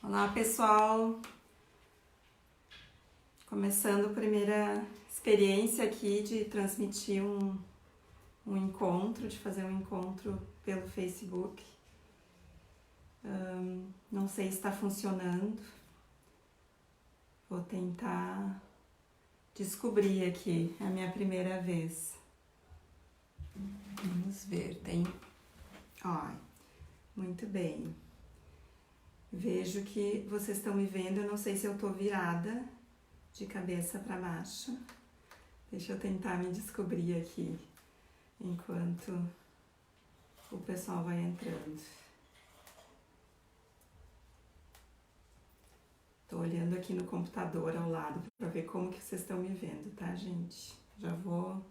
Olá, pessoal! Começando a primeira experiência aqui de transmitir um encontro, de fazer um encontro pelo Facebook. Não sei se está funcionando. Vou tentar descobrir aqui, é a minha primeira vez. Vamos ver, tem... Ó, muito bem. Vejo que vocês estão me vendo, eu não sei se eu tô virada de cabeça para baixo. Deixa eu tentar me descobrir aqui, enquanto o pessoal vai entrando. Tô olhando aqui no computador ao lado para ver como que vocês estão me vendo, tá, gente? Já vou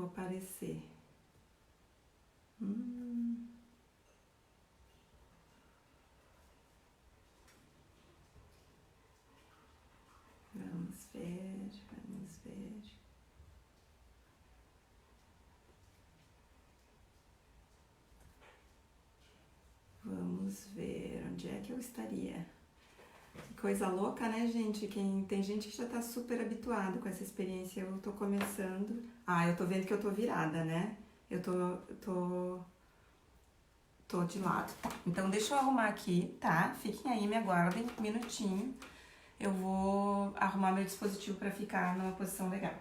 aparecer. Vamos ver, vamos ver. Vamos ver onde é que eu estaria. Que coisa louca, né, gente? Tem gente que já tá super habituado com essa experiência. Eu tô começando. Eu tô vendo que eu tô virada, né? Eu tô de lado. Tá. Então deixa eu arrumar aqui, tá? Fiquem aí, me aguardem um minutinho. Eu vou arrumar meu dispositivo para ficar numa posição legal.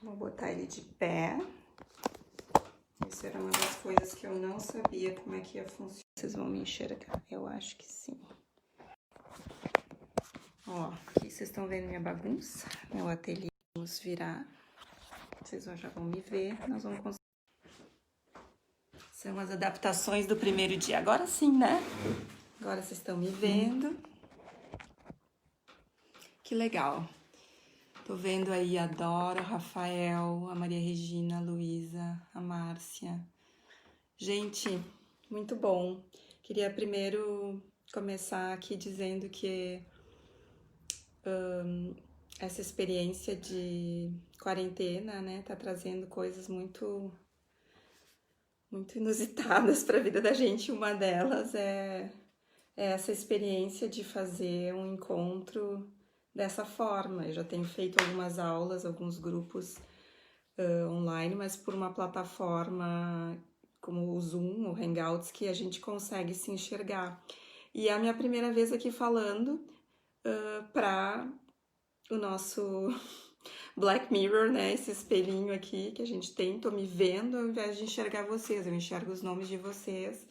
Vou botar ele de pé. Isso era uma das coisas que eu não sabia como é que ia funcionar. Vocês vão me enxergar? Eu acho que sim. Ó, aqui vocês estão vendo minha bagunça, meu ateliê. Vamos virar. Vocês já vão me ver. Nós vamos conseguir. São as adaptações do primeiro dia. Agora sim, né? Agora vocês estão me vendo. Que legal. Tô vendo aí a Dora, o Rafael, a Maria Regina, a Luísa, a Márcia. Gente, muito bom. Queria primeiro começar aqui dizendo que essa experiência de quarentena, né, tá trazendo coisas muito inusitadas para a vida da gente. Uma delas é essa experiência de fazer um encontro dessa forma. Eu já tenho feito algumas aulas, alguns grupos online, mas por uma plataforma como o Zoom, o Hangouts, que a gente consegue se enxergar. E é a minha primeira vez aqui falando para o nosso Black Mirror, né? Esse espelhinho aqui que a gente tem. Tô me vendo ao invés de enxergar vocês, eu enxergo os nomes de vocês.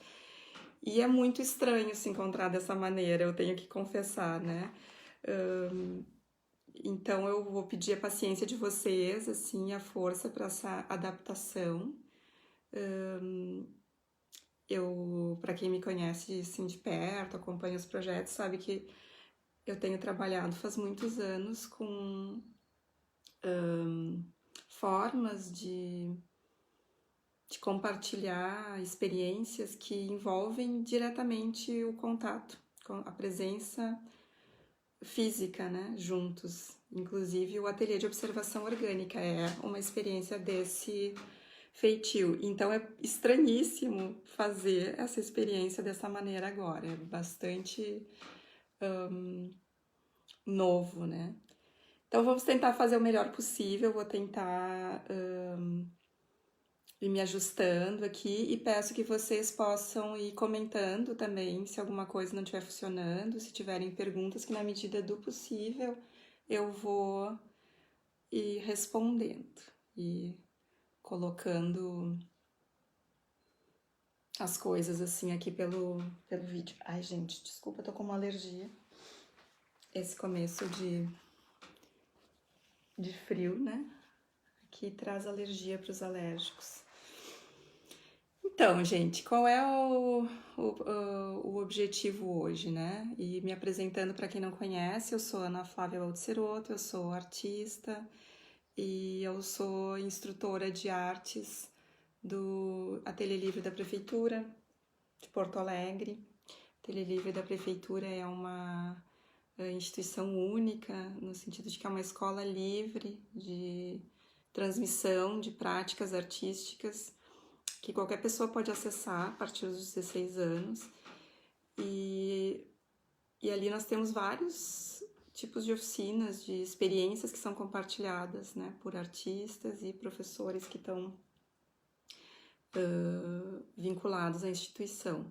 E é muito estranho se encontrar dessa maneira, eu tenho que confessar, né? Então eu vou pedir a paciência de vocês, assim, a força para essa adaptação. Para quem me conhece assim de perto, acompanha os projetos, sabe que eu tenho trabalhado faz muitos anos com formas de compartilhar experiências que envolvem diretamente o contato, com a presença física, né, juntos. Inclusive o ateliê de observação orgânica é uma experiência desse feitio. Então é estranhíssimo fazer essa experiência dessa maneira agora. É bastante novo, né? Então vamos tentar fazer o melhor possível. Vou tentar ir me ajustando aqui e peço que vocês possam ir comentando também se alguma coisa não estiver funcionando, se tiverem perguntas, que na medida do possível eu vou ir respondendo e colocando as coisas assim aqui pelo vídeo. Ai, gente, desculpa, eu tô com uma alergia. Esse começo de frio, né? Aqui traz alergia para os alérgicos. Então, gente, qual é o objetivo hoje, né? E me apresentando para quem não conhece, eu sou Ana Flávia Baltzeroto, eu sou artista e eu sou instrutora de artes do Ateliê Livre da Prefeitura de Porto Alegre. Ateliê Livre da Prefeitura é uma instituição única, no sentido de que é uma escola livre de transmissão de práticas artísticas que qualquer pessoa pode acessar a partir dos 16 anos. E ali nós temos vários tipos de oficinas, de experiências que são compartilhadas, né, por artistas e professores que estão vinculados à instituição.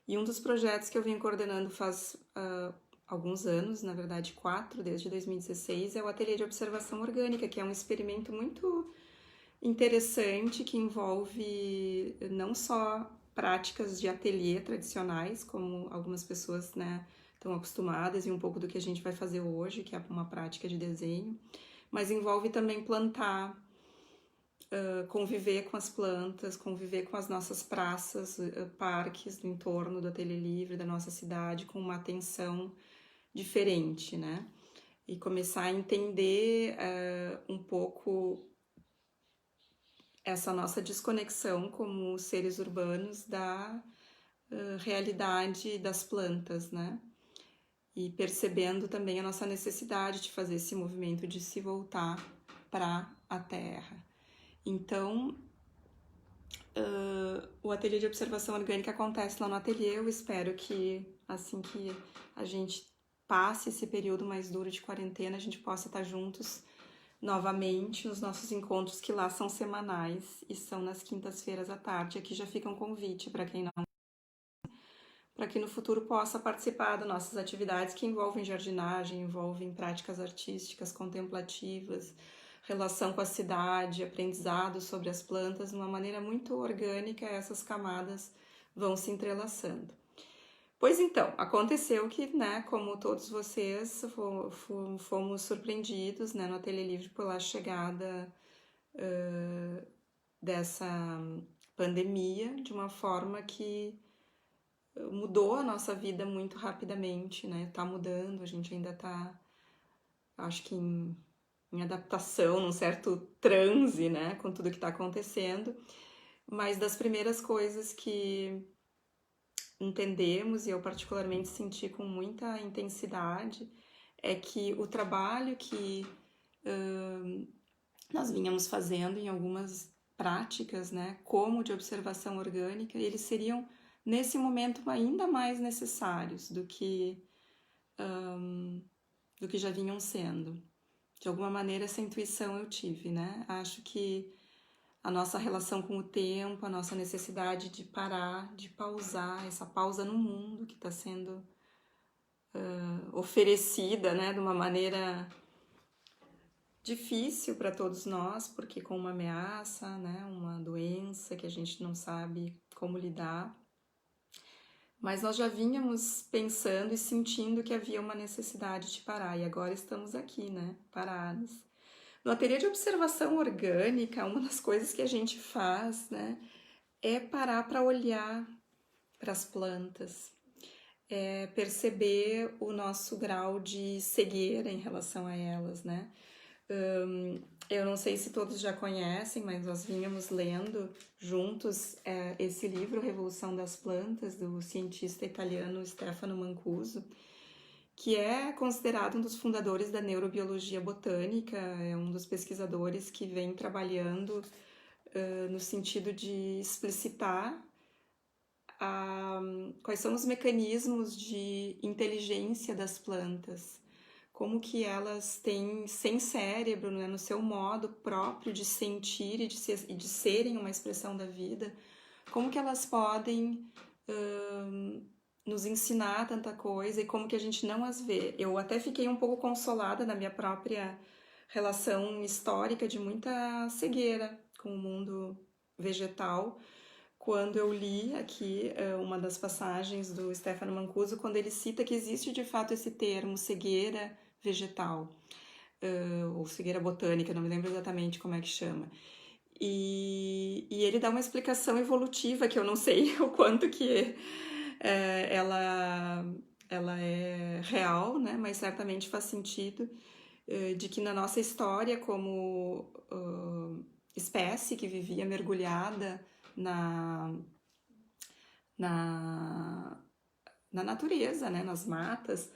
E um dos projetos que eu venho coordenando faz alguns anos, na verdade 4, desde 2016, é o Ateliê de Observação Orgânica, que é um experimento muito interessante que envolve não só práticas de ateliê tradicionais, como algumas pessoas, né, estão acostumadas, e um pouco do que a gente vai fazer hoje, que é uma prática de desenho, mas envolve também plantar, conviver com as plantas, conviver com as nossas praças, parques do entorno do Ateliê Livre, da nossa cidade, com uma atenção diferente, né? E começar a entender um pouco essa nossa desconexão como seres urbanos da realidade das plantas, né? E percebendo também a nossa necessidade de fazer esse movimento de se voltar para a Terra. Então, o ateliê de observação orgânica acontece lá no ateliê. Eu espero que assim que a gente passe esse período mais duro de quarentena, a gente possa estar juntos novamente nos nossos encontros, que lá são semanais e são nas quintas-feiras à tarde. Aqui já fica um convite para quem não, para que no futuro possa participar das nossas atividades que envolvem jardinagem, envolvem práticas artísticas, contemplativas, relação com a cidade, aprendizado sobre as plantas. De uma maneira muito orgânica, essas camadas vão se entrelaçando. Pois então, aconteceu que, né, como todos vocês, fomos surpreendidos, né, no Ateliê Livre pela chegada dessa pandemia de uma forma que mudou a nossa vida muito rapidamente, né? Tá mudando, a gente ainda tá, acho que em adaptação, num certo transe, né, com tudo que tá acontecendo. Mas das primeiras coisas que entendemos, e eu particularmente senti com muita intensidade, é que o trabalho que nós vínhamos fazendo em algumas práticas, né, como de observação orgânica, eles seriam nesse momento ainda mais necessários do que já vinham sendo. De alguma maneira essa intuição eu tive, né? Acho que a nossa relação com o tempo, a nossa necessidade de parar, de pausar, essa pausa no mundo que está sendo oferecida, né, de uma maneira difícil para todos nós, porque com uma ameaça, né, uma doença que a gente não sabe como lidar. Mas nós já vínhamos pensando e sentindo que havia uma necessidade de parar, e agora estamos aqui, né, parados. No ateliê de observação orgânica, uma das coisas que a gente faz, né, é parar para olhar para as plantas, é perceber o nosso grau de cegueira em relação a elas, né? Eu não sei se todos já conhecem, mas nós vínhamos lendo juntos esse livro, Revolução das Plantas, do cientista italiano Stefano Mancuso, que é considerado um dos fundadores da neurobiologia botânica, é um dos pesquisadores que vem trabalhando no sentido de explicitar quais são os mecanismos de inteligência das plantas, como que elas têm, sem cérebro, né, no seu modo próprio de sentir e de serem uma expressão da vida, como que elas podem nos ensinar tanta coisa e como que a gente não as vê. Eu até fiquei um pouco consolada na minha própria relação histórica de muita cegueira com o mundo vegetal, quando eu li aqui uma das passagens do Stefano Mancuso, quando ele cita que existe de fato esse termo cegueira vegetal, ou cegueira botânica, não me lembro exatamente como é que chama. E ele dá uma explicação evolutiva que eu não sei o quanto que ela é real, né? Mas certamente faz sentido, de que na nossa história como espécie que vivia mergulhada na natureza, né? Nas matas,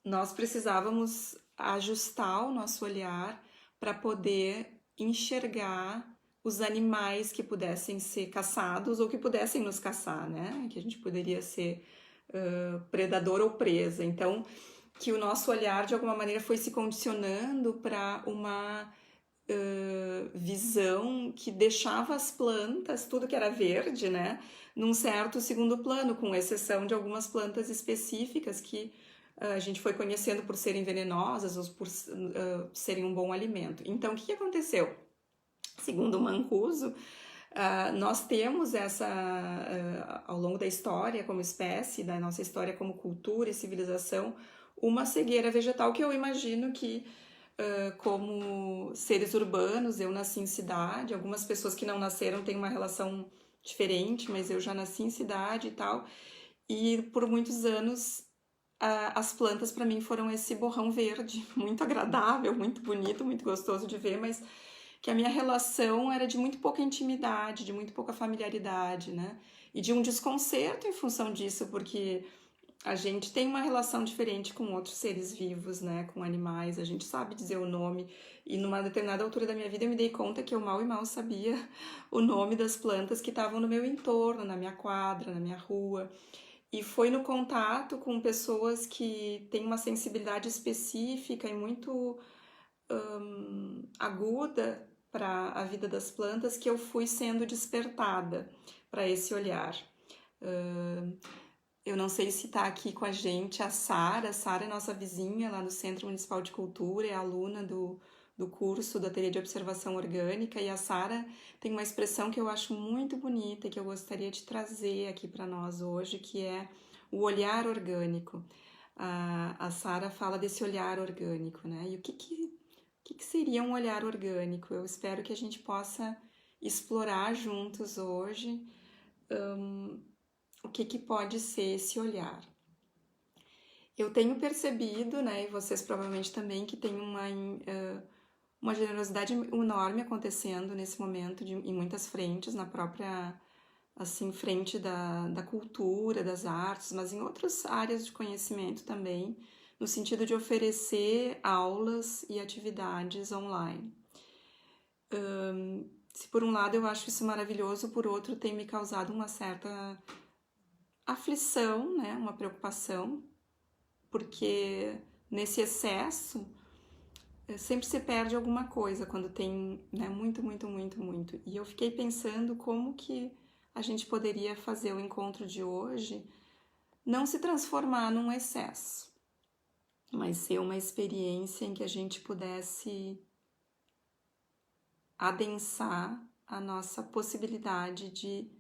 nós precisávamos ajustar o nosso olhar para poder enxergar os animais que pudessem ser caçados ou que pudessem nos caçar, né? Que a gente poderia ser predador ou presa. Então, que o nosso olhar de alguma maneira foi se condicionando para uma visão que deixava as plantas, tudo que era verde, né, num certo segundo plano, com exceção de algumas plantas específicas que a gente foi conhecendo por serem venenosas ou por serem um bom alimento. Então, o que aconteceu? Segundo o Mancuso, nós temos ao longo da história como espécie, da nossa história como cultura e civilização, uma cegueira vegetal que eu imagino que, como seres urbanos, eu nasci em cidade, algumas pessoas que não nasceram têm uma relação diferente, mas eu já nasci em cidade e tal, e por muitos anos as plantas para mim foram esse borrão verde, muito agradável, muito bonito, muito gostoso de ver, mas que a minha relação era de muito pouca intimidade, de muito pouca familiaridade, né? E de um desconcerto em função disso, porque a gente tem uma relação diferente com outros seres vivos, né? Com animais, a gente sabe dizer o nome. E numa determinada altura da minha vida eu me dei conta que eu mal e mal sabia o nome das plantas que estavam no meu entorno, na minha quadra, na minha rua. E foi no contato com pessoas que têm uma sensibilidade específica e muito aguda para a vida das plantas que eu fui sendo despertada para esse olhar. Eu não sei se está aqui com a gente a Sara. A Sara é nossa vizinha lá no Centro Municipal de Cultura, é aluna do curso da Teoria de Observação Orgânica, e a Sara tem uma expressão que eu acho muito bonita e que eu gostaria de trazer aqui para nós hoje, que é o olhar orgânico. A Sara fala desse olhar orgânico, né? E o que seria um olhar orgânico? Eu espero que a gente possa explorar juntos hoje o que pode ser esse olhar. Eu tenho percebido, né, e vocês provavelmente também, que tem uma generosidade enorme acontecendo nesse momento em muitas frentes, na própria assim, frente da cultura, das artes, mas em outras áreas de conhecimento também, no sentido de oferecer aulas e atividades online. Se por um lado eu acho isso maravilhoso, por outro tem me causado uma certa aflição, né, uma preocupação, porque nesse excesso sempre se perde alguma coisa quando tem, né, muito, muito, muito, muito. E eu fiquei pensando como que a gente poderia fazer o encontro de hoje não se transformar num excesso, mas ser uma experiência em que a gente pudesse adensar a nossa possibilidade de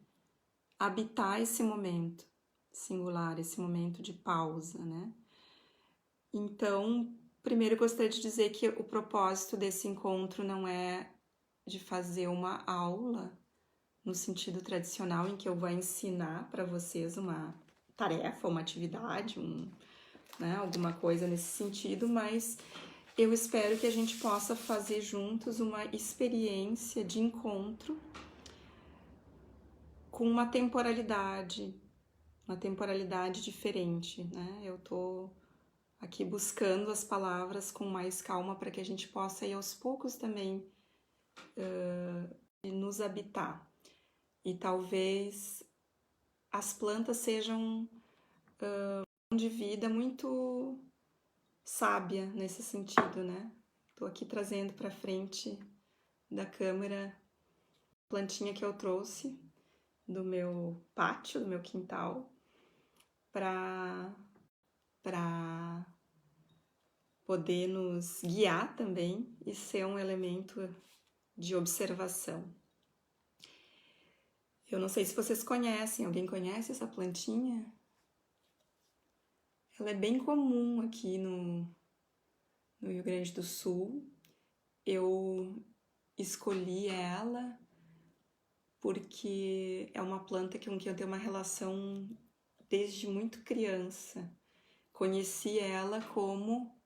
habitar esse momento singular, esse momento de pausa, né? Então, primeiro eu gostaria de dizer que o propósito desse encontro não é de fazer uma aula no sentido tradicional em que eu vou ensinar para vocês uma tarefa, uma atividade, né, alguma coisa nesse sentido, mas eu espero que a gente possa fazer juntos uma experiência de encontro com uma temporalidade diferente, né? Eu tô aqui buscando as palavras com mais calma para que a gente possa ir aos poucos também nos habitar. E talvez as plantas sejam de vida muito sábia nesse sentido, né? Tô aqui trazendo para frente da câmera a plantinha que eu trouxe do meu pátio, do meu quintal, para poder nos guiar também e ser um elemento de observação. Eu não sei se vocês conhecem, alguém conhece essa plantinha? Ela é bem comum aqui no Rio Grande do Sul. Eu escolhi ela porque é uma planta com que eu tenho uma relação desde muito criança. Conheci ela como...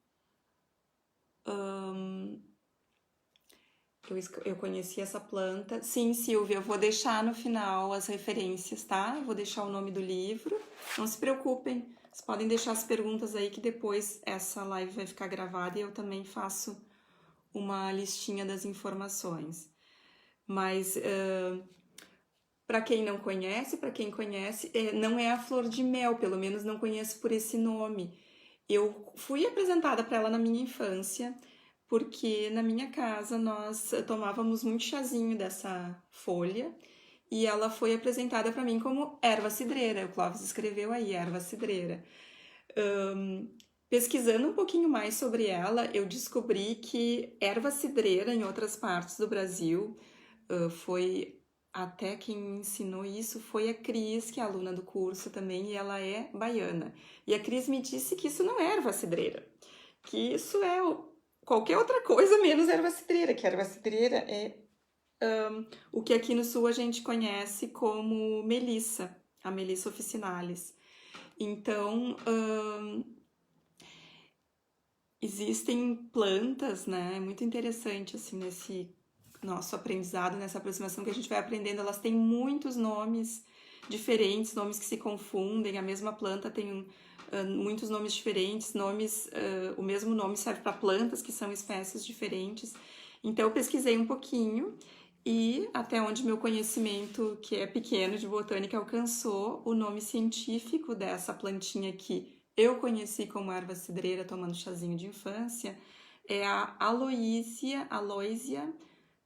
Eu conheci essa planta. Sim, Silvia, eu vou deixar no final as referências, tá? Eu vou deixar o nome do livro. Não se preocupem, Vocês podem deixar as perguntas aí que depois essa live vai ficar gravada e eu também faço uma listinha das informações. Mas para quem não conhece, para quem conhece, não é a flor de mel, pelo menos não conheço por esse nome. Eu fui apresentada para ela na minha infância, porque na minha casa nós tomávamos muito chazinho dessa folha e ela foi apresentada para mim como erva cidreira. O Clóvis escreveu aí, erva cidreira. Pesquisando um pouquinho mais sobre ela, eu descobri que erva cidreira em outras partes do Brasil foi até quem ensinou isso foi a Cris, que é aluna do curso também, e ela é baiana. E a Cris me disse que isso não é erva cidreira, que isso é qualquer outra coisa menos erva cidreira, que a erva cidreira é o que aqui no sul a gente conhece como melissa, a Melissa officinalis. Então, existem plantas, né? É muito interessante, assim, nesse nosso aprendizado, nessa aproximação que a gente vai aprendendo. Elas têm muitos nomes diferentes, nomes que se confundem. A mesma planta tem muitos nomes diferentes, o mesmo nome serve para plantas que são espécies diferentes. Então, eu pesquisei um pouquinho e até onde meu conhecimento, que é pequeno de botânica, alcançou, o nome científico dessa plantinha aqui eu conheci como erva cidreira tomando chazinho de infância, é a Aloisia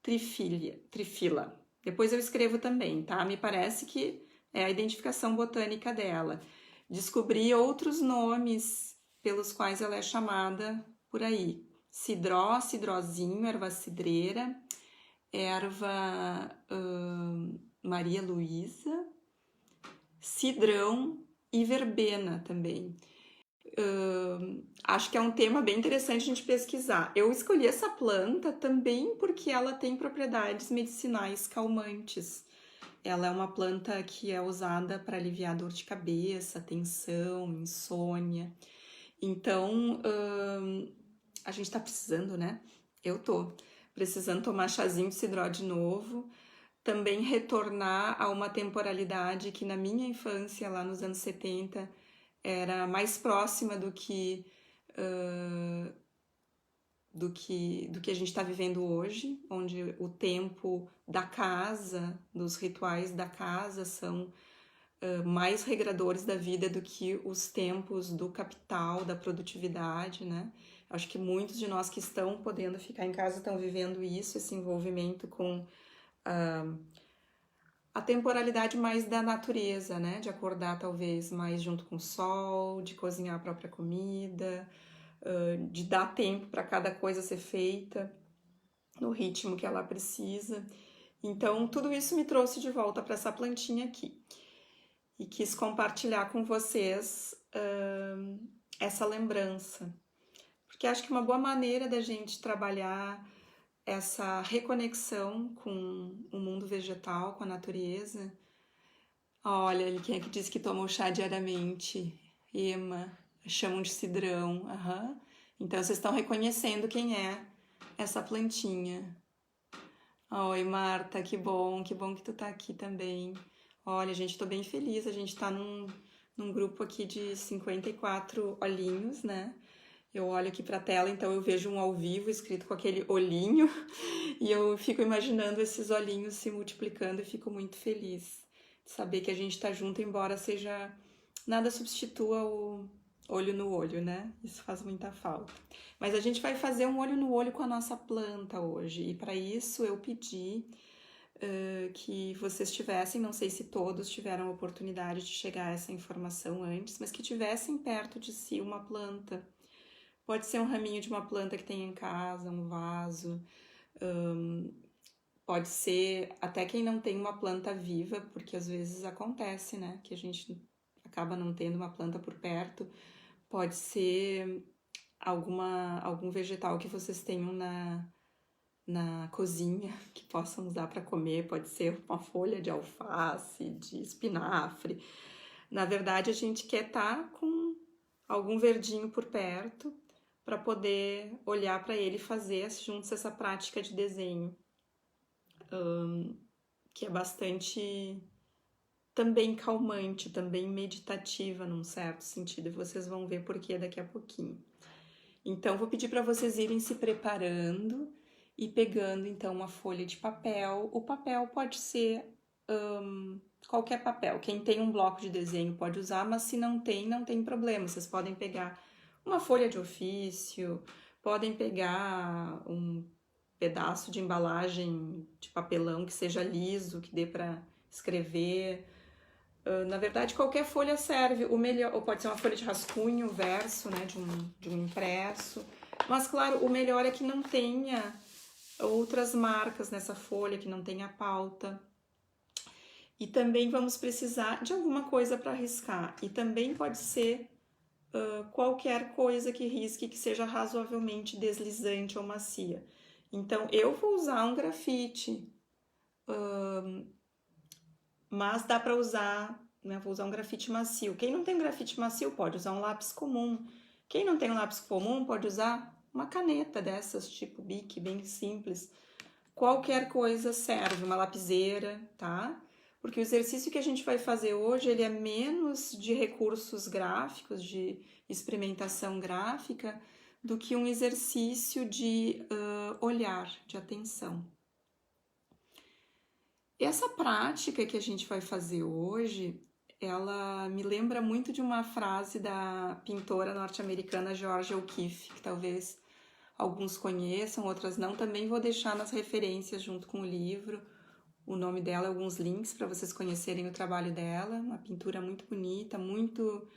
trifila. Depois eu escrevo também, tá? Me parece que é a identificação botânica dela. Descobri outros nomes pelos quais ela é chamada por aí. Cidró, cidrozinho, erva cidreira, erva Maria Luísa, cidrão e verbena também. Acho que é um tema bem interessante a gente pesquisar. Eu escolhi essa planta também porque ela tem propriedades medicinais calmantes. Ela é uma planta que é usada para aliviar dor de cabeça, tensão, insônia. Então, a gente tá precisando, né? Eu tô precisando tomar chazinho de cidró de novo. Também retornar a uma temporalidade que na minha infância, lá nos anos 70, era mais próxima do que a gente está vivendo hoje, onde o tempo da casa, dos rituais da casa são mais regradores da vida do que os tempos do capital, da produtividade, né? Acho que muitos de nós que estão podendo ficar em casa estão vivendo isso, esse envolvimento com a temporalidade mais da natureza, né? De acordar talvez mais junto com o sol, de cozinhar a própria comida, de dar tempo para cada coisa ser feita no ritmo que ela precisa. Então, tudo isso me trouxe de volta para essa plantinha aqui. E quis compartilhar com vocês essa lembrança. Porque acho que uma boa maneira da gente trabalhar essa reconexão com o mundo vegetal, com a natureza. Olha, quem é que diz que toma o chá diariamente? Ema, chamam de cidrão. Uhum. Então, vocês estão reconhecendo quem é essa plantinha. Oi, Marta, que bom que tu tá aqui também. Olha, gente, tô bem feliz. A gente tá num grupo aqui de 54 olhinhos, né? Eu olho aqui pra tela, então eu vejo um ao vivo escrito com aquele olhinho e eu fico imaginando esses olhinhos se multiplicando e fico muito feliz de saber que a gente tá junto, embora seja... Nada substitua o olho no olho, né? Isso faz muita falta. Mas a gente vai fazer um olho no olho com a nossa planta hoje. E para isso eu pedi que vocês tivessem, não sei se todos tiveram a oportunidade de chegar a essa informação antes, mas que tivessem perto de si uma planta. Pode ser um raminho de uma planta que tem em casa, um vaso. Pode ser até quem não tem uma planta viva, porque às vezes acontece, né? Que a gente acaba não tendo uma planta por perto. Pode ser algum vegetal que vocês tenham na cozinha que possam usar para comer. Pode ser uma folha de alface, de espinafre. Na verdade, a gente quer estar com algum verdinho por perto para poder olhar para ele e fazer juntos essa prática de desenho, que é bastante também calmante, também meditativa num certo sentido, e vocês vão ver por que daqui a pouquinho. Então, vou pedir para vocês irem se preparando e pegando então uma folha de papel. O papel pode ser qualquer papel. Quem tem um bloco de desenho pode usar, mas se não tem, não tem problema. Vocês podem pegar uma folha de ofício, podem pegar um pedaço de embalagem de papelão que seja liso, que dê para escrever. Na verdade, qualquer folha serve. O melhor, ou pode ser uma folha de rascunho, verso, né, de um impresso. Mas, claro, o melhor é que não tenha outras marcas nessa folha, que não tenha pauta. E também vamos precisar de alguma coisa para riscar. E também pode ser qualquer coisa que risque que seja razoavelmente deslizante ou macia. Então, eu vou usar um grafite, mas dá para usar, né? Vou usar um grafite macio. Quem não tem grafite macio pode usar um lápis comum. Quem não tem um lápis comum pode usar uma caneta dessas, tipo Bic, bem simples. Qualquer coisa serve, uma lapiseira, tá? Porque o exercício que a gente vai fazer hoje, ele é menos de recursos gráficos, de experimentação gráfica, do que um exercício de olhar, de atenção. Essa prática que a gente vai fazer hoje, ela me lembra muito de uma frase da pintora norte-americana Georgia O'Keeffe, que talvez alguns conheçam, outras não. Também vou deixar nas referências junto com o livro o nome dela, alguns links para vocês conhecerem o trabalho dela. Uma pintura muito bonita, muito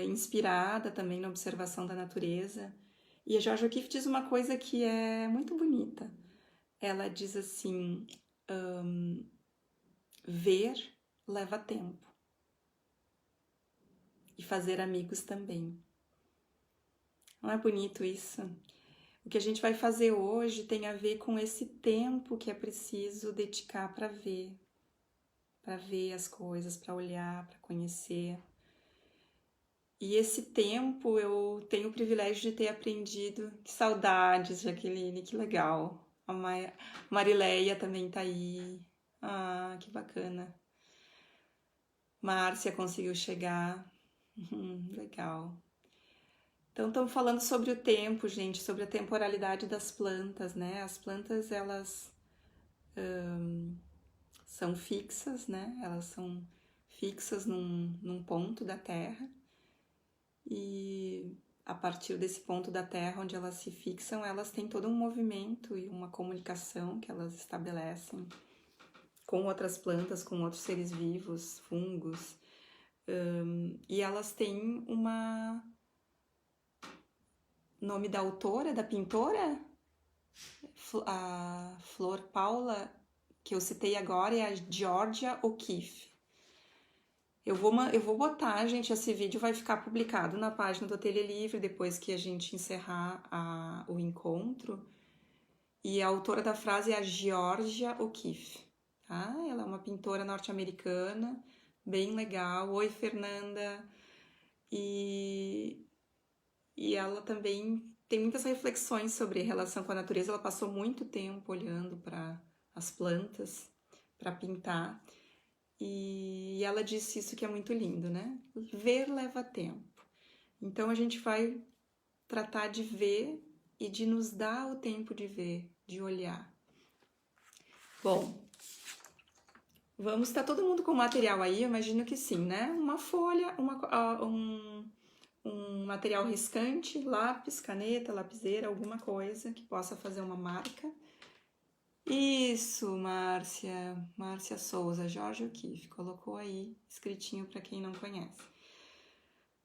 inspirada também na observação da natureza. E a Georgia O'Keeffe diz uma coisa que é muito bonita. Ela diz assim: ver leva tempo. E fazer amigos também. Não é bonito isso? O que a gente vai fazer hoje tem a ver com esse tempo que é preciso dedicar para ver as coisas, para olhar, para conhecer. E esse tempo eu tenho o privilégio de ter aprendido. Que saudades, Jaqueline, que legal. A Marileia também tá aí. Ah, que bacana. Márcia conseguiu chegar. Legal. Então, estamos falando sobre o tempo, gente, sobre a temporalidade das plantas, né? As plantas, elas são fixas, né? Elas são fixas num ponto da Terra. E a partir desse ponto da Terra onde elas se fixam, elas têm todo um movimento e uma comunicação que elas estabelecem com outras plantas, com outros seres vivos, fungos. E elas têm uma... Nome da autora, da pintora? A Flor Paula, que eu citei agora, é a Georgia O'Keeffe. Eu vou botar, gente, esse vídeo vai ficar publicado na página do Ateliê Livre depois que a gente encerrar o encontro. E a autora da frase é a Georgia O'Keeffe, tá? Ela é uma pintora norte-americana, bem legal. Oi, Fernanda! E ela também tem muitas reflexões sobre relação com a natureza. Ela passou muito tempo olhando para as plantas, para pintar. E ela disse isso que é muito lindo, né? Ver leva tempo. Então a gente vai tratar de ver e de nos dar o tempo de ver, de olhar. Bom, vamos estar todo mundo com material aí? Eu imagino que sim, né? Uma folha, um material riscante, lápis, caneta, lapiseira, alguma coisa que possa fazer uma marca. Isso, Márcia Souza, Georgia O'Keeffe, colocou aí escritinho para quem não conhece.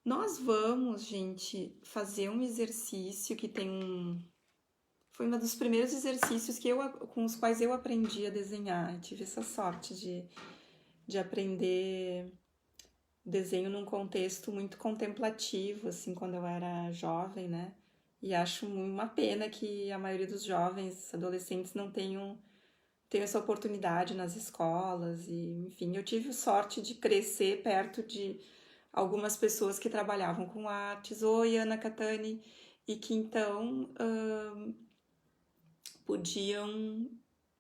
Nós vamos, gente, fazer um exercício que tem foi um dos primeiros exercícios com os quais eu aprendi a desenhar. Eu tive essa sorte de aprender desenho num contexto muito contemplativo, assim, quando eu era jovem, né? E acho uma pena que a maioria dos jovens, adolescentes, não tenham essa oportunidade nas escolas. E, enfim, eu tive sorte de crescer perto de algumas pessoas que trabalhavam com artes. Oi, Ana Catani! E que, então, podiam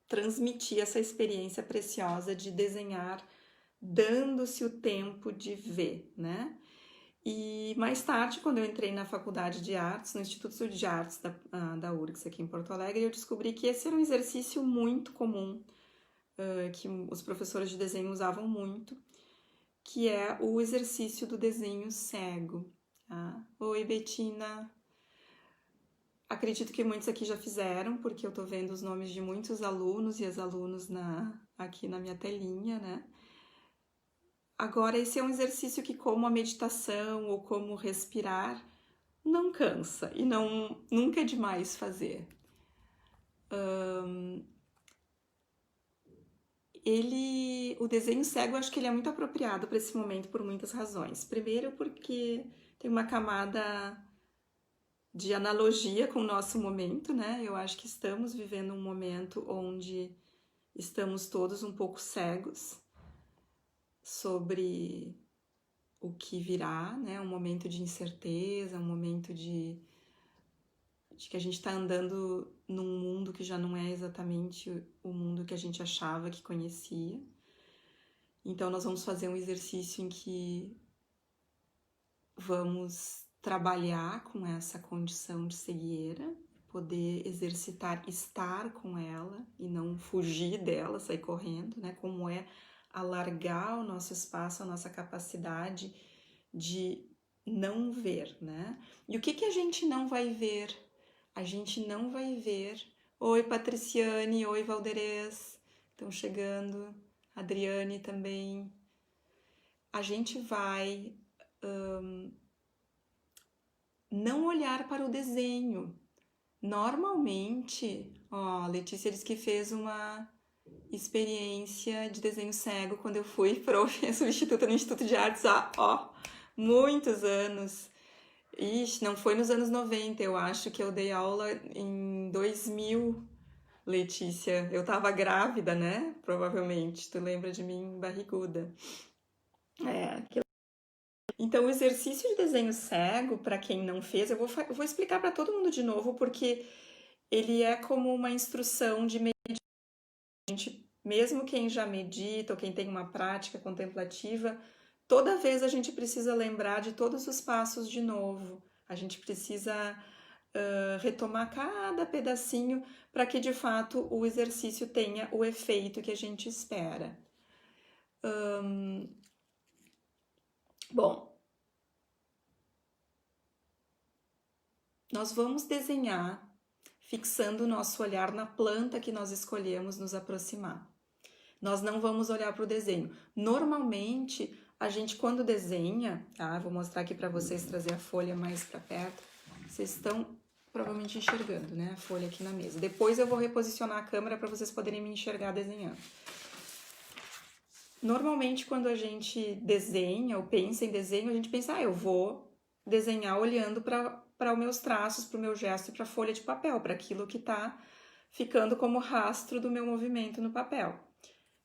transmitir essa experiência preciosa de desenhar dando-se o tempo de ver, né? E mais tarde, quando eu entrei na Faculdade de Artes, no Instituto de Artes da URGS aqui em Porto Alegre, eu descobri que esse era um exercício muito comum, que os professores de desenho usavam muito, que é o exercício do desenho cego. Tá? Oi, Betina! Acredito que muitos aqui já fizeram, porque eu tô vendo os nomes de muitos alunos e as alunos aqui na minha telinha, né? Agora, esse é um exercício que, como a meditação ou como respirar, não cansa e nunca é demais fazer. O desenho cego, eu acho que ele é muito apropriado para esse momento por muitas razões. Primeiro, porque tem uma camada de analogia com o nosso momento, né? Eu acho que estamos vivendo um momento onde estamos todos um pouco cegos sobre o que virá, né? Um momento de incerteza, um momento de que a gente está andando num mundo que já não é exatamente o mundo que a gente achava que conhecia. Então, nós vamos fazer um exercício em que vamos trabalhar com essa condição de cegueira, poder exercitar estar com ela e não fugir dela, sair correndo, né? Como é alargar o nosso espaço, a nossa capacidade de não ver, né? E o que a gente não vai ver? A gente não vai ver. Oi, Patriciane, oi, Valderez, estão chegando. Adriane também. A gente vai não olhar para o desenho. Normalmente, ó, a Letícia disse que fez uma experiência de desenho cego quando eu fui substituta no Instituto de Artes há, ó, muitos anos. Ixi, não foi nos anos 90, eu acho que eu dei aula em 2000, Letícia. Eu tava grávida, né? Provavelmente. Tu lembra de mim barriguda. Então, o exercício de desenho cego, para quem não fez, eu vou explicar para todo mundo de novo, porque ele é como uma instrução de meditação. Mesmo quem já medita ou quem tem uma prática contemplativa, toda vez a gente precisa lembrar de todos os passos de novo. A gente precisa retomar cada pedacinho para que de fato o exercício tenha o efeito que a gente espera. Bom, nós vamos desenhar fixando o nosso olhar na planta que nós escolhemos nos aproximar. Nós não vamos olhar para o desenho. Normalmente, a gente quando desenha, tá? Vou mostrar aqui para vocês, trazer a folha mais para perto. Vocês estão provavelmente enxergando, né? A folha aqui na mesa. Depois eu vou reposicionar a câmera para vocês poderem me enxergar desenhando. Normalmente, quando a gente desenha ou pensa em desenho, a gente pensa, eu vou desenhar olhando para os meus traços, para o meu gesto e para a folha de papel, para aquilo que está ficando como rastro do meu movimento no papel.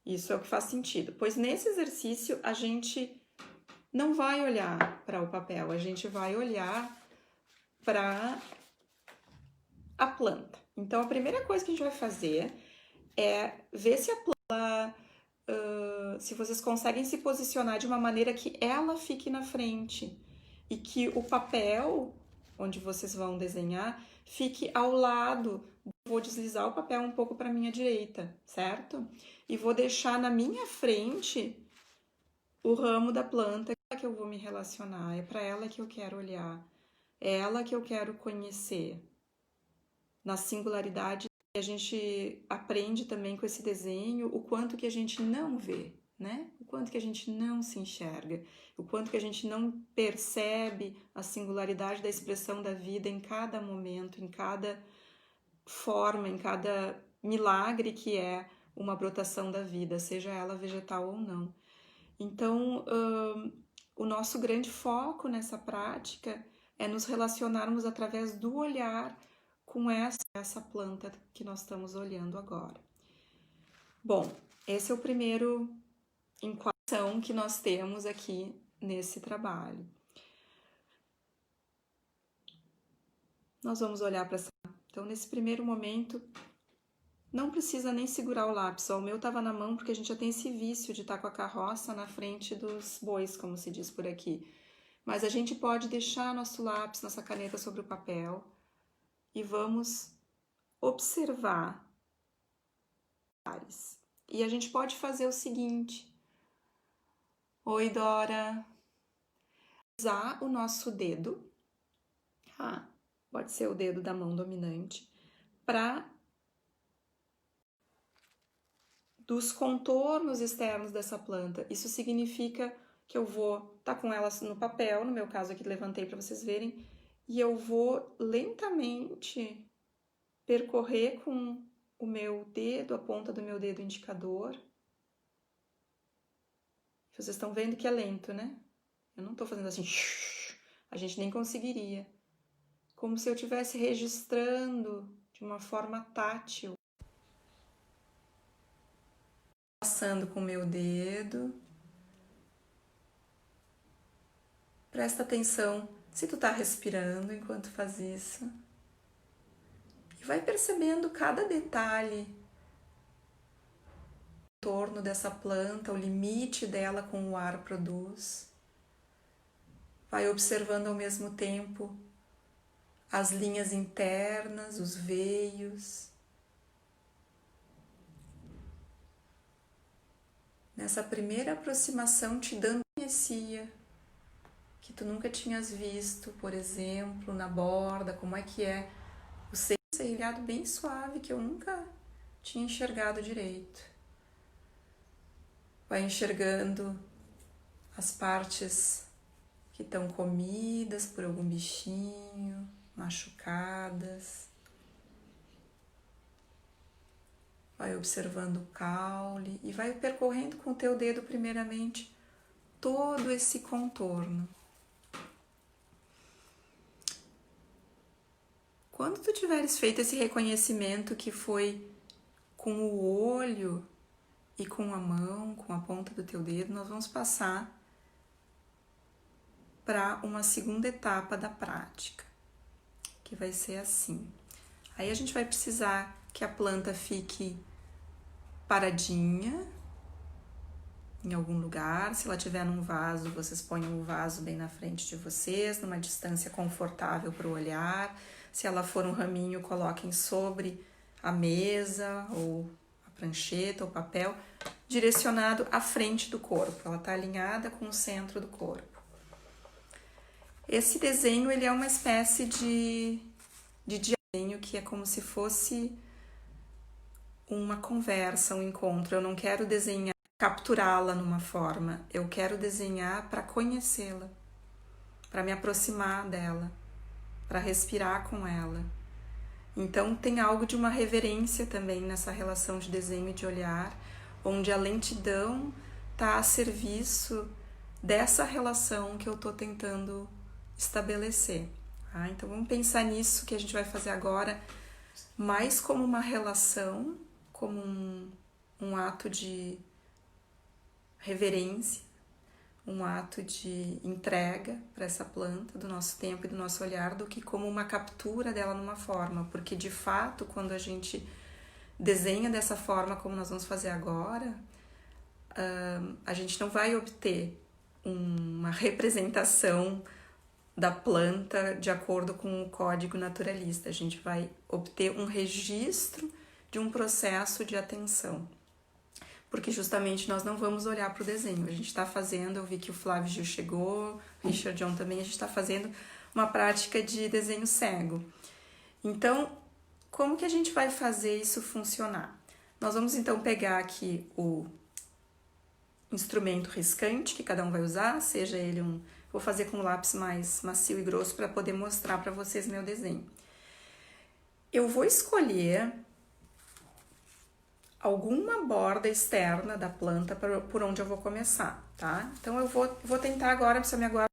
Isso é o que faz sentido. Pois nesse exercício, a gente não vai olhar para o papel, a gente vai olhar para a planta. Então, a primeira coisa que a gente vai fazer é ver se a planta, se vocês conseguem se posicionar de uma maneira que ela fique na frente e que o papel onde vocês vão desenhar fique ao lado. Vou deslizar o papel um pouco para minha direita, certo? E vou deixar na minha frente o ramo da planta que eu vou me relacionar. É para ela que eu quero olhar. É ela que eu quero conhecer. Na singularidade, a gente aprende também com esse desenho o quanto que a gente não vê, né? O quanto que a gente não se enxerga, o quanto que a gente não percebe a singularidade da expressão da vida em cada momento, em cada forma, em cada milagre que é uma brotação da vida, seja ela vegetal ou não. Então, o nosso grande foco nessa prática é nos relacionarmos através do olhar com essa planta que nós estamos olhando agora. Bom, esse é o primeiro enquadração que nós temos aqui nesse trabalho. Nós vamos olhar para essa. Então, nesse primeiro momento, Não precisa nem segurar o lápis, ó, o meu tava na mão porque a gente já tem esse vício de estar com a carroça na frente dos bois, como se diz por aqui. Mas a gente pode deixar nosso lápis, nossa caneta sobre o papel e vamos observar. E a gente pode fazer o seguinte. Oi, Dora. Usar o nosso dedo, pode ser o dedo da mão dominante, para dos contornos externos dessa planta. Isso significa que eu vou estar com elas no papel, no meu caso aqui levantei para vocês verem, e eu vou lentamente percorrer com o meu dedo, a ponta do meu dedo indicador. Vocês estão vendo que é lento, né? Eu não estou fazendo assim, a gente nem conseguiria. Como se eu estivesse registrando de uma forma tátil. Passando com o meu dedo. Presta atenção se tu tá respirando enquanto faz isso. E vai percebendo cada detalhe em torno dessa planta, o limite dela com o ar produz. Vai observando ao mesmo tempo as linhas internas, os veios. Nessa primeira aproximação te dando conhecia que tu nunca tinhas visto, por exemplo, na borda, como é que é o serrilhado bem suave que eu nunca tinha enxergado direito. Vai enxergando as partes que estão comidas por algum bichinho, machucadas. Vai observando o caule e vai percorrendo com o teu dedo primeiramente todo esse contorno. Quando tu tiveres feito esse reconhecimento que foi com o olho e com a mão, com a ponta do teu dedo, nós vamos passar para uma segunda etapa da prática, que vai ser assim. Aí a gente vai precisar que a planta fique paradinha em algum lugar. Se ela estiver num vaso, vocês ponham o vaso bem na frente de vocês, numa distância confortável para o olhar. Se ela for um raminho, coloquem sobre a mesa ou a prancheta ou papel, direcionado à frente do corpo. Ela está alinhada com o centro do corpo. Esse desenho ele é uma espécie de desenho que é como se fosse uma conversa, um encontro. Eu não quero desenhar, capturá-la numa forma. Eu quero desenhar para conhecê-la, para me aproximar dela, para respirar com ela. Então tem algo de uma reverência também nessa relação de desenho e de olhar, onde a lentidão está a serviço dessa relação que eu estou tentando estabelecer. Então vamos pensar nisso que a gente vai fazer agora, mais como uma relação, como um ato de reverência, um ato de entrega para essa planta do nosso tempo e do nosso olhar, do que como uma captura dela numa forma, porque de fato quando a gente desenha dessa forma como nós vamos fazer agora, a gente não vai obter uma representação da planta de acordo com o código naturalista, a gente vai obter um registro de um processo de atenção. Porque justamente nós não vamos olhar para o desenho, a gente está fazendo, eu vi que o Flávio Gil chegou, Richard John também, a gente está fazendo uma prática de desenho cego. Então, como que a gente vai fazer isso funcionar? Nós vamos então pegar aqui o instrumento riscante que cada um vai usar, seja ele vou fazer com um lápis mais macio e grosso para poder mostrar para vocês meu desenho. Eu vou escolher alguma borda externa da planta por onde eu vou começar, tá? Então eu vou tentar agora, precisa me aguardar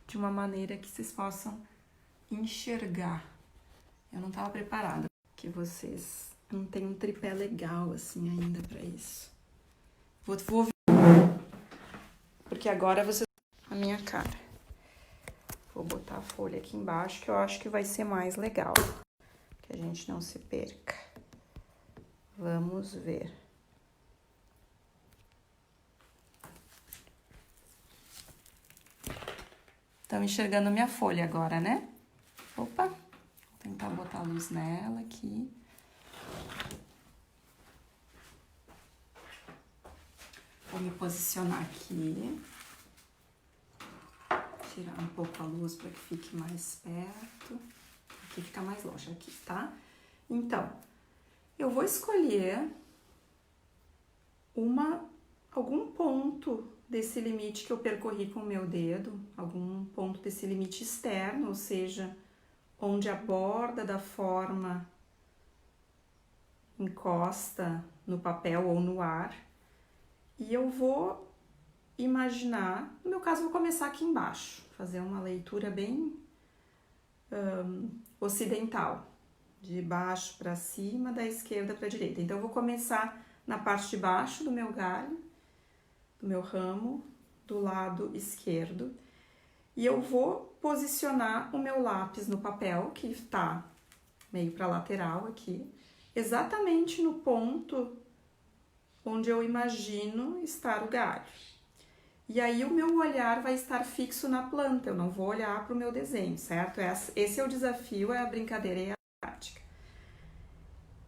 de uma maneira que vocês possam enxergar. Eu não estava preparada, que vocês não tem um tripé legal assim ainda para isso. Vou porque agora vocês a minha cara. Vou botar a folha aqui embaixo que eu acho que vai ser mais legal, que a gente não se perca. Vamos ver. Estão enxergando minha folha agora, né? Opa, vou tentar botar a luz nela aqui. Vou me posicionar aqui. Tirar um pouco a luz para que fique mais perto. Aqui fica mais longe, aqui, tá? Então, eu vou escolher algum ponto desse limite que eu percorri com o meu dedo, algum ponto desse limite externo, ou seja, onde a borda da forma encosta no papel ou no ar, e eu vou imaginar, no meu caso, eu vou começar aqui embaixo, fazer uma leitura bem ocidental, de baixo para cima, da esquerda para a direita. Então, eu vou começar na parte de baixo do meu galho, do meu ramo, do lado esquerdo, e eu vou posicionar o meu lápis no papel, que está meio para a lateral aqui, exatamente no ponto onde eu imagino estar o galho. E aí o meu olhar vai estar fixo na planta, eu não vou olhar para o meu desenho, certo? Esse é o desafio, é a brincadeira e a prática.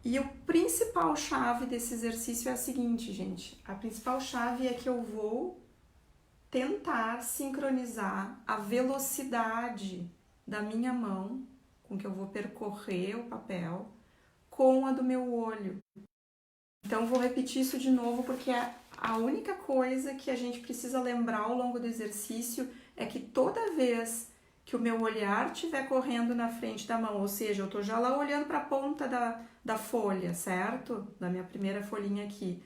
E o principal chave desse exercício é a seguinte, gente. A principal chave é que eu vou tentar sincronizar a velocidade da minha mão, com que eu vou percorrer o papel, com a do meu olho. Então, vou repetir isso de novo, porque a única coisa que a gente precisa lembrar ao longo do exercício é que toda vez que o meu olhar estiver correndo na frente da mão, ou seja, eu estou já lá olhando para a ponta da folha, certo? Da minha primeira folhinha aqui.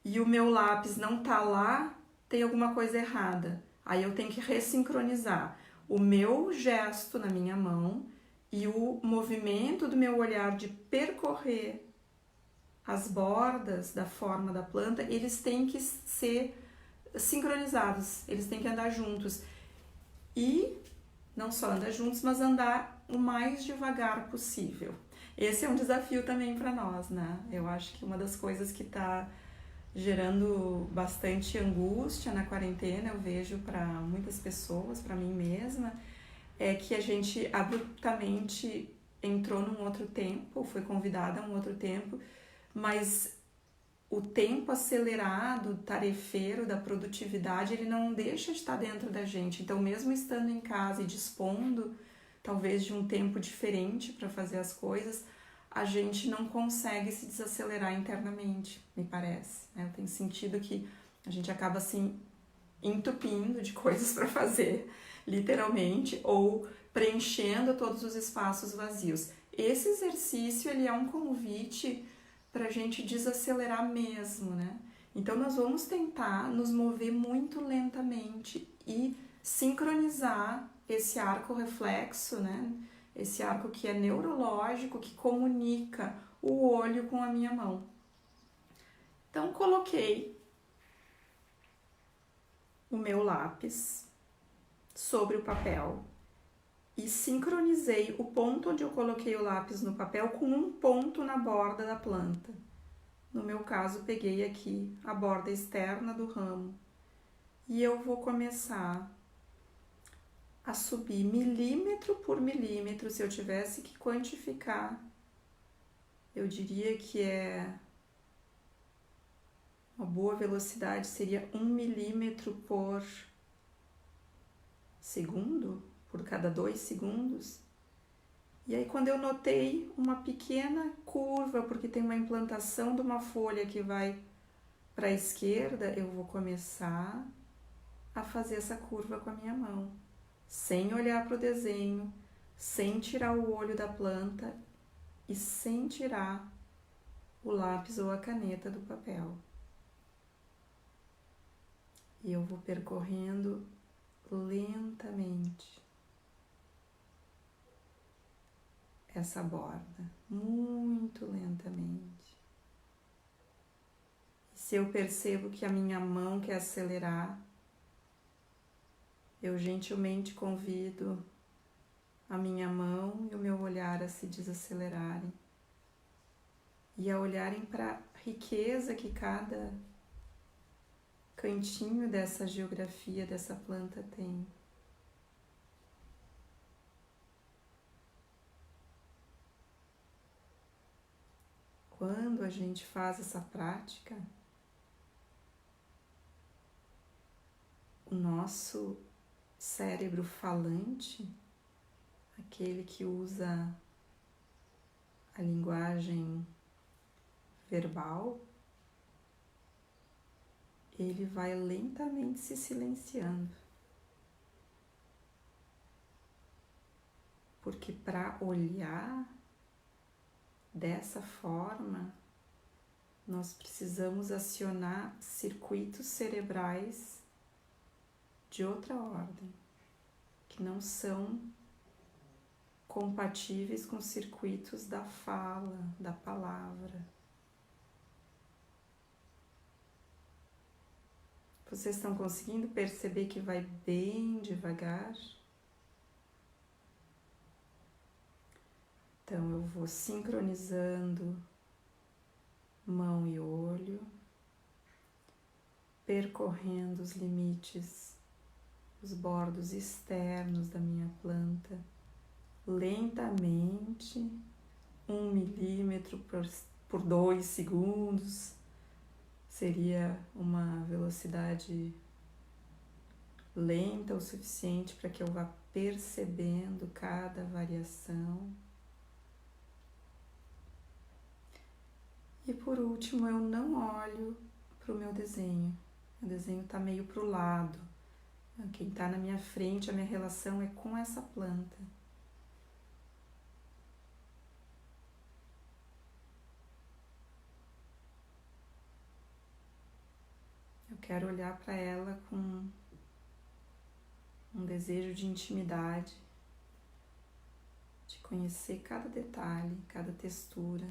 E o meu lápis não está lá, tem alguma coisa errada. Aí eu tenho que ressincronizar o meu gesto na minha mão e o movimento do meu olhar de percorrer as bordas da forma da planta, eles têm que ser sincronizados, eles têm que andar juntos. E não só andar juntos, mas andar o mais devagar possível. Esse é um desafio também para nós, né? Eu acho que uma das coisas que está gerando bastante angústia na quarentena, eu vejo para muitas pessoas, para mim mesma, é que a gente abruptamente entrou num outro tempo, foi convidada a um outro tempo, mas o tempo acelerado, tarefeiro da produtividade, ele não deixa de estar dentro da gente. Então, mesmo estando em casa e dispondo, talvez, de um tempo diferente para fazer as coisas, a gente não consegue se desacelerar internamente, me parece. Eu tenho sentido que a gente acaba assim entupindo de coisas para fazer, literalmente, ou preenchendo todos os espaços vazios. Esse exercício, ele é um convite para a gente desacelerar mesmo, né? Então, nós vamos tentar nos mover muito lentamente e sincronizar esse arco reflexo, né? Esse arco que é neurológico, que comunica o olho com a minha mão. Então, coloquei o meu lápis sobre o papel e sincronizei o ponto onde eu coloquei o lápis no papel com um ponto na borda da planta. No meu caso, peguei aqui a borda externa do ramo e eu vou começar a subir milímetro por milímetro. Se eu tivesse que quantificar, eu diria que uma boa velocidade seria 1 milímetro por segundo, por cada 2 segundos. E aí, quando eu notei uma pequena curva, porque tem uma implantação de uma folha que vai para a esquerda, eu vou começar a fazer essa curva com a minha mão, sem olhar para o desenho, sem tirar o olho da planta e sem tirar o lápis ou a caneta do papel. E eu vou percorrendo lentamente essa borda, muito lentamente. Se eu percebo que a minha mão quer acelerar, eu gentilmente convido a minha mão e o meu olhar a se desacelerarem. e a olharem para a riqueza que cada cantinho dessa geografia, dessa planta tem. Quando a gente faz essa prática, o nosso cérebro falante, aquele que usa a linguagem verbal, ele vai lentamente se silenciando. Porque para olhar dessa forma, nós precisamos acionar circuitos cerebrais de outra ordem, que não são compatíveis com os circuitos da fala, da palavra. Vocês estão conseguindo perceber que vai bem devagar? Então eu vou sincronizando mão e olho, percorrendo os limites, os bordos externos da minha planta, lentamente, 1 milímetro por 2 segundos, seria uma velocidade lenta o suficiente para que eu vá percebendo cada variação. E por último, eu não olho para o meu desenho. O desenho está meio para o lado. Quem está na minha frente, a minha relação é com essa planta. Eu quero olhar para ela com um desejo de intimidade, de conhecer cada detalhe, cada textura.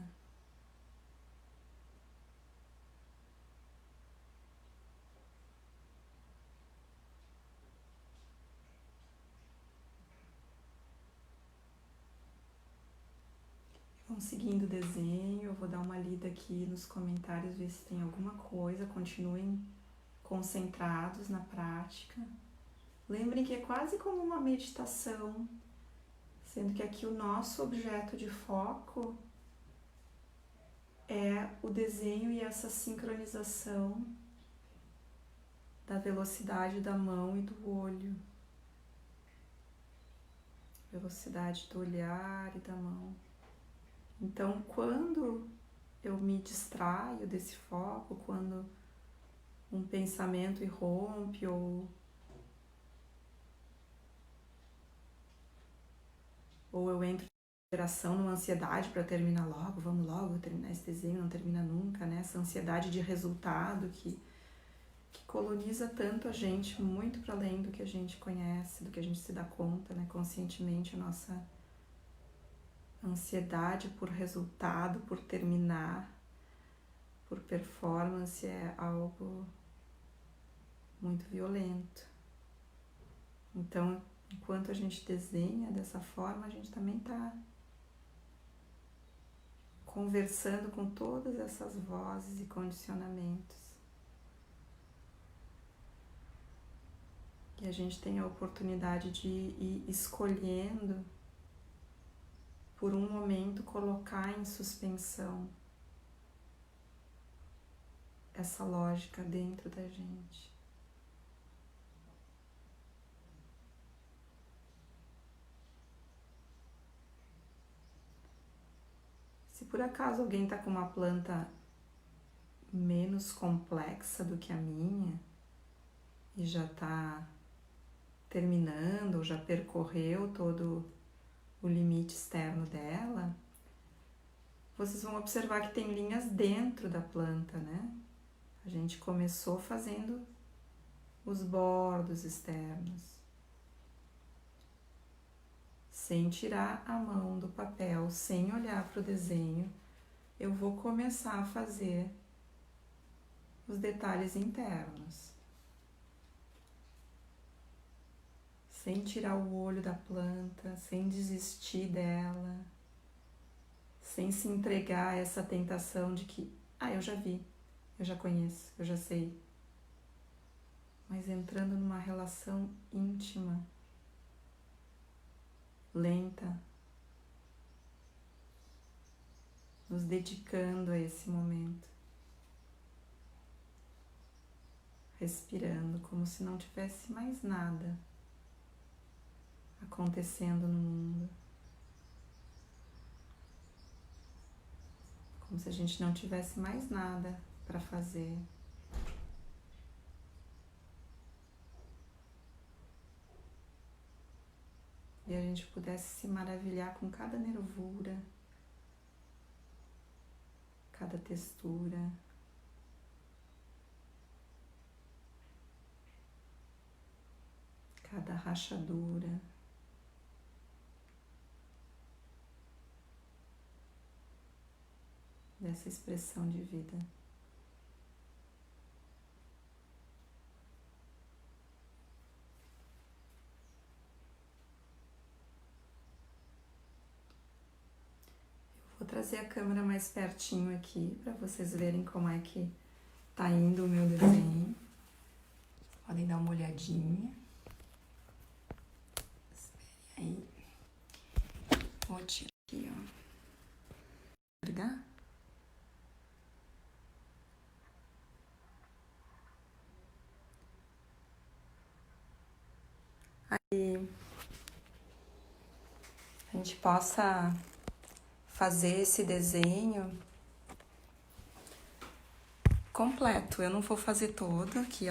Vão seguindo o desenho, eu vou dar uma lida aqui nos comentários, ver se tem alguma coisa, continuem concentrados na prática. Lembrem que é quase como uma meditação, sendo que aqui o nosso objeto de foco é o desenho e essa sincronização da velocidade da mão e do olho, velocidade do olhar e da mão. Então, quando eu me distraio desse foco, quando um pensamento irrompe ou eu entro em geração, numa ansiedade para terminar logo, vamos logo terminar esse desenho, não termina nunca, né? Essa ansiedade de resultado que coloniza tanto a gente, muito para além do que a gente conhece, do que a gente se dá conta, né? Conscientemente, a nossa ansiedade por resultado, por terminar, por performance é algo muito violento. Então, enquanto a gente desenha dessa forma, a gente também está conversando com todas essas vozes e condicionamentos. E a gente tem a oportunidade de ir escolhendo, por um momento, colocar em suspensão essa lógica dentro da gente. Se por acaso alguém está com uma planta menos complexa do que a minha e já está terminando ou já percorreu todo o limite externo dela, vocês vão observar que tem linhas dentro da planta, né? A gente começou fazendo os bordos externos, sem tirar a mão do papel, sem olhar para o desenho, eu vou começar a fazer os detalhes internos. Sem tirar o olho da planta, sem desistir dela, sem se entregar a essa tentação de que, eu já vi, eu já conheço, eu já sei. Mas entrando numa relação íntima, lenta, nos dedicando a esse momento, respirando como se não tivesse mais nada acontecendo no mundo, como se a gente não tivesse mais nada para fazer. E a gente pudesse se maravilhar com cada nervura, cada textura, cada rachadura, dessa expressão de vida. Vou trazer a câmera mais pertinho aqui para vocês verem como é que tá indo o meu desenho. Podem dar uma olhadinha. Esperem aí. Vou tirar aqui, ó. Pegar? Aí a gente possa fazer esse desenho completo. Eu não vou fazer todo aqui,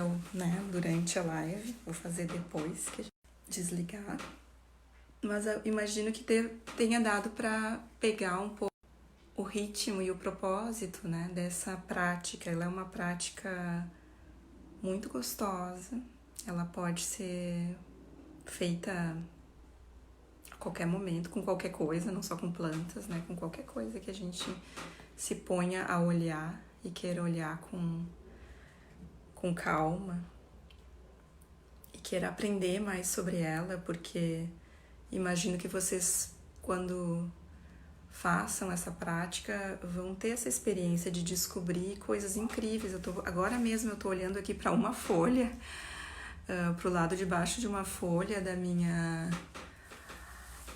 durante a live, vou fazer depois que a gente desligar. Mas eu imagino que tenha dado para pegar um pouco o ritmo e o propósito, né, dessa prática. Ela é uma prática muito gostosa. Ela pode ser feita a qualquer momento, com qualquer coisa, não só com plantas, né? Com qualquer coisa que a gente se ponha a olhar e queira olhar com calma e queira aprender mais sobre ela, porque imagino que vocês, quando façam essa prática, vão ter essa experiência de descobrir coisas incríveis. Agora mesmo eu tô olhando aqui para uma folha, pro lado de baixo de uma folha da minha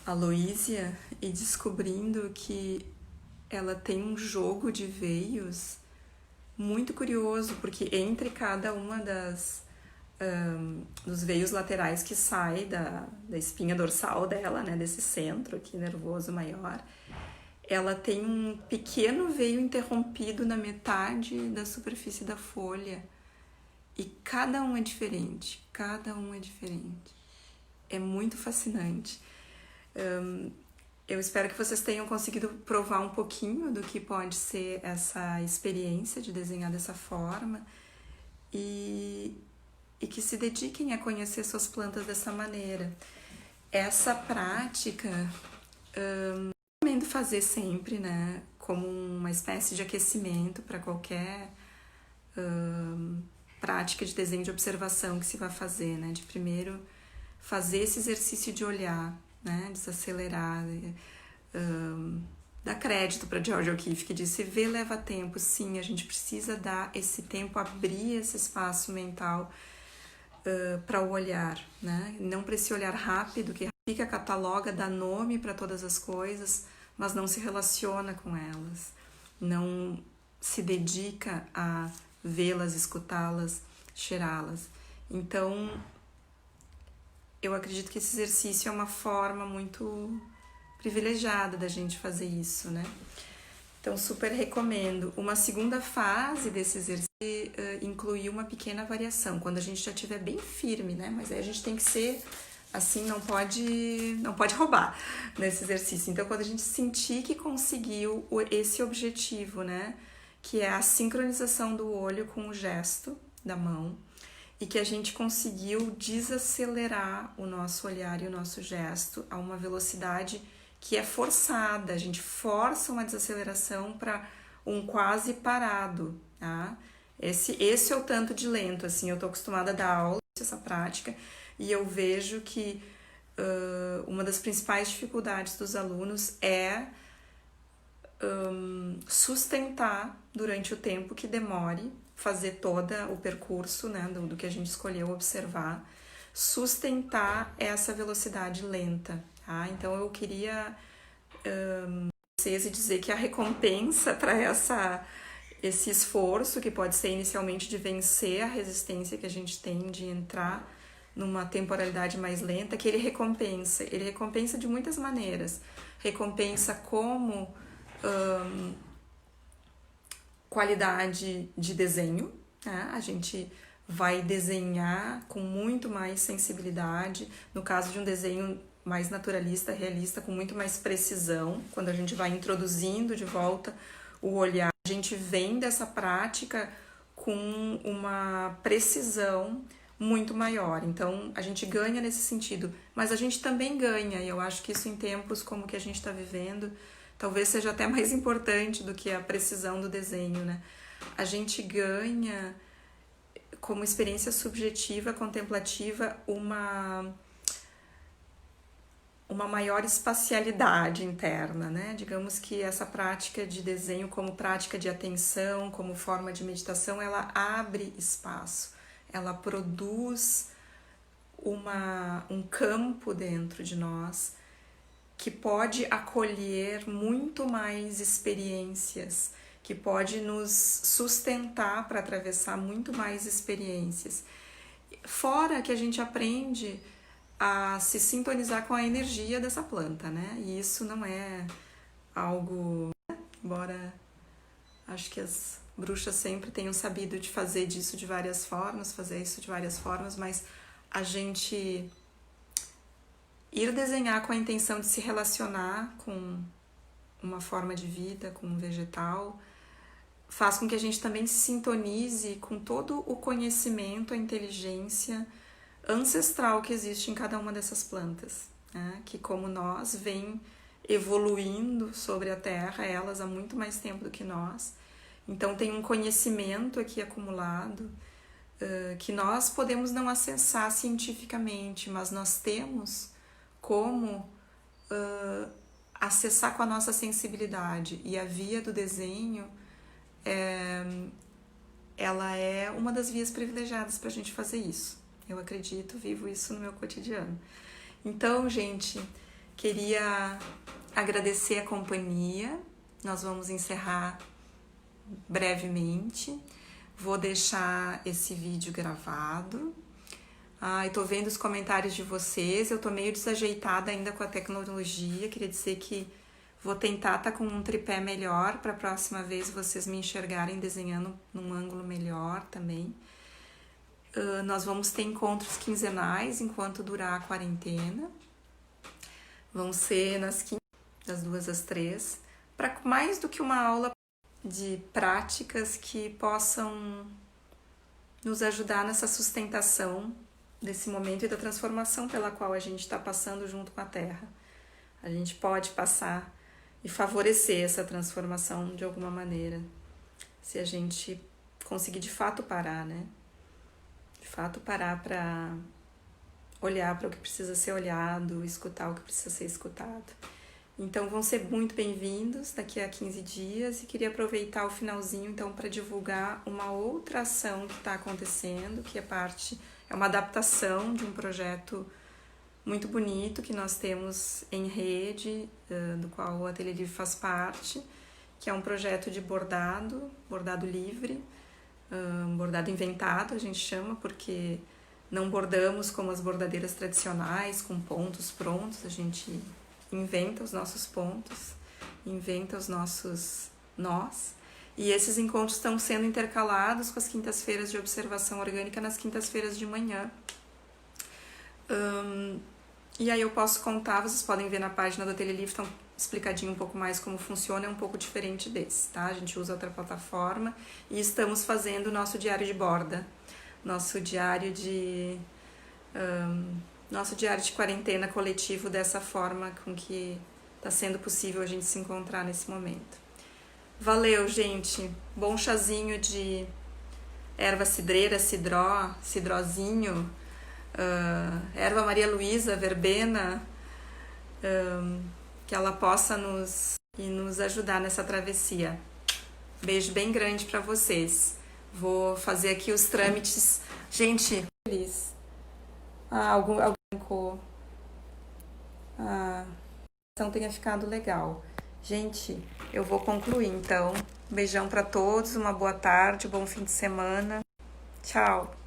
Aloísia, e descobrindo que ela tem um jogo de veios muito curioso, porque entre cada uma dos veios laterais que sai da espinha dorsal dela, né, desse centro aqui nervoso maior, ela tem um pequeno veio interrompido na metade da superfície da folha. E cada um é diferente, É muito fascinante. Eu espero que vocês tenham conseguido provar um pouquinho do que pode ser essa experiência de desenhar dessa forma e que se dediquem a conhecer suas plantas dessa maneira. Essa prática recomendo fazer sempre, né, como uma espécie de aquecimento para qualquer prática de desenho de observação que se vai fazer, né, de primeiro fazer esse exercício de olhar, né, desacelerar, dar crédito para George O'Keeffe, que disse: ver leva tempo. Sim, a gente precisa dar esse tempo, abrir esse espaço mental para o olhar, né? Não para esse olhar rápido que fica, cataloga, dá nome para todas as coisas, mas não se relaciona com elas, não se dedica a vê-las, escutá-las, cheirá-las. Então, eu acredito que esse exercício é uma forma muito privilegiada da gente fazer isso, né? Então, super recomendo. Uma segunda fase desse exercício incluir uma pequena variação, quando a gente já estiver bem firme, né? Mas aí a gente tem que ser assim, não pode roubar nesse exercício. Então, quando a gente sentir que conseguiu esse objetivo, né? Que é a sincronização do olho com o gesto da mão, e que a gente conseguiu desacelerar o nosso olhar e o nosso gesto a uma velocidade que é forçada. A gente força uma desaceleração para um quase parado, tá? Esse é o tanto de lento, assim. Eu tô acostumada a dar aula essa prática e eu vejo que uma das principais dificuldades dos alunos é sustentar durante o tempo que demore, fazer todo o percurso, né, do que a gente escolheu observar, sustentar essa velocidade lenta, tá? Então eu queria vocês dizer que a recompensa para esse esforço, que pode ser inicialmente de vencer a resistência que a gente tem de entrar numa temporalidade mais lenta, que ele recompensa de muitas maneiras. Recompensa como qualidade de desenho, né? A gente vai desenhar com muito mais sensibilidade, no caso de um desenho mais naturalista, realista, com muito mais precisão, quando a gente vai introduzindo de volta o olhar, a gente vem dessa prática com uma precisão muito maior. Então, a gente ganha nesse sentido, mas a gente também ganha, e eu acho que isso em tempos como que a gente está vivendo, talvez seja até mais importante do que a precisão do desenho, né? A gente ganha, como experiência subjetiva, contemplativa, uma maior espacialidade interna, né? Digamos que essa prática de desenho como prática de atenção, como forma de meditação, ela abre espaço, ela produz um campo dentro de nós que pode acolher muito mais experiências, que pode nos sustentar para atravessar muito mais experiências. Fora que a gente aprende a se sintonizar com a energia dessa planta, né? E isso não é algo, embora acho que as bruxas sempre tenham sabido de fazer disso de várias formas, fazer isso de várias formas, mas a gente ir desenhar com a intenção de se relacionar com uma forma de vida, com um vegetal, faz com que a gente também se sintonize com todo o conhecimento, a inteligência ancestral que existe em cada uma dessas plantas, né? Que como nós, vem evoluindo sobre a Terra, elas há muito mais tempo do que nós. Então tem um conhecimento aqui acumulado que nós podemos não acessar cientificamente, mas nós temos como acessar com a nossa sensibilidade. E a via do desenho ela é uma das vias privilegiadas para a gente fazer isso. Eu acredito, vivo isso no meu cotidiano. Então, gente, queria agradecer a companhia. Nós vamos encerrar brevemente. Vou deixar esse vídeo gravado. E tô vendo os comentários de vocês. Eu tô meio desajeitada ainda com a tecnologia. Queria dizer que vou tentar estar com um tripé melhor para a próxima vez vocês me enxergarem desenhando num ângulo melhor também. Nós vamos ter encontros quinzenais enquanto durar a quarentena. Vão ser nas quintas, das 2 às 3, para mais do que uma aula de práticas que possam nos ajudar nessa sustentação desse momento e da transformação pela qual a gente está passando junto com a Terra. A gente pode passar e favorecer essa transformação de alguma maneira, se a gente conseguir de fato parar, né? De fato parar para olhar para o que precisa ser olhado, escutar o que precisa ser escutado. Então vão ser muito bem-vindos daqui a 15 dias e queria aproveitar o finalzinho então para divulgar uma outra ação que está acontecendo, que é uma adaptação de um projeto muito bonito que nós temos em rede, do qual o Ateliê Livre faz parte, que é um projeto de bordado livre, bordado inventado, a gente chama, porque não bordamos como as bordadeiras tradicionais, com pontos prontos, a gente inventa os nossos pontos, inventa os nossos nós, e esses encontros estão sendo intercalados com as quintas-feiras de observação orgânica nas quintas-feiras de manhã. E aí eu posso contar, vocês podem ver na página do Ateliê Livre, estão explicadinho um pouco mais como funciona, é um pouco diferente desse, tá? A gente usa outra plataforma e estamos fazendo o nosso diário de borda, nosso diário de quarentena coletivo dessa forma com que está sendo possível a gente se encontrar nesse momento. Valeu, gente! Bom chazinho de erva cidreira, cidrozinho, erva Maria Luísa, verbena, que ela possa nos e nos ajudar nessa travessia. Beijo bem grande para vocês. Vou fazer aqui os trâmites. Gente, feliz. Algum então tenha ficado legal. Gente, eu vou concluir então. Beijão para todos, uma boa tarde, bom fim de semana. Tchau.